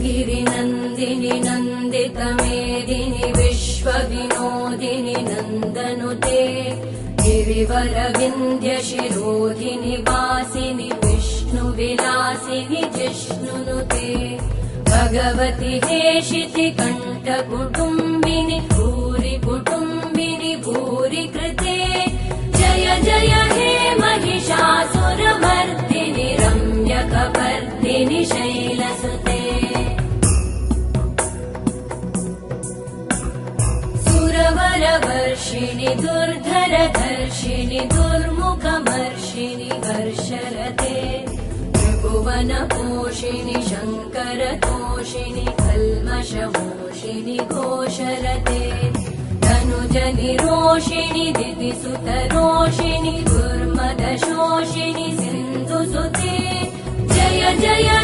गिरिनन्दिनि नन्दितमेदिनि विश्वविनोदिनि नन्दनुते गिरिवरविन्ध्यशिरोधिनि वासिनि विष्णुविलासिनि जिष्णुनुते भगवति हेशिति कण्ठकुटुम्बिनि भूरि कुटुम्बिनि भूरि कृते जय जय हे महिषासुरमर्दिनि रम्यकपर्दिनि शैलसुते सुरवरवर्षिणि दुर्धरधर्षिणि दुर्मुखमर्षिणि हर्षरते त्रिभुवनपोषिणि शङ्करतोषिणि कल्मषमोषिणि घोषरते तनुजनिरोषिणि दितिसुतरोषिणि दुर्मदशोषिणि सिन्धुसुते जय जय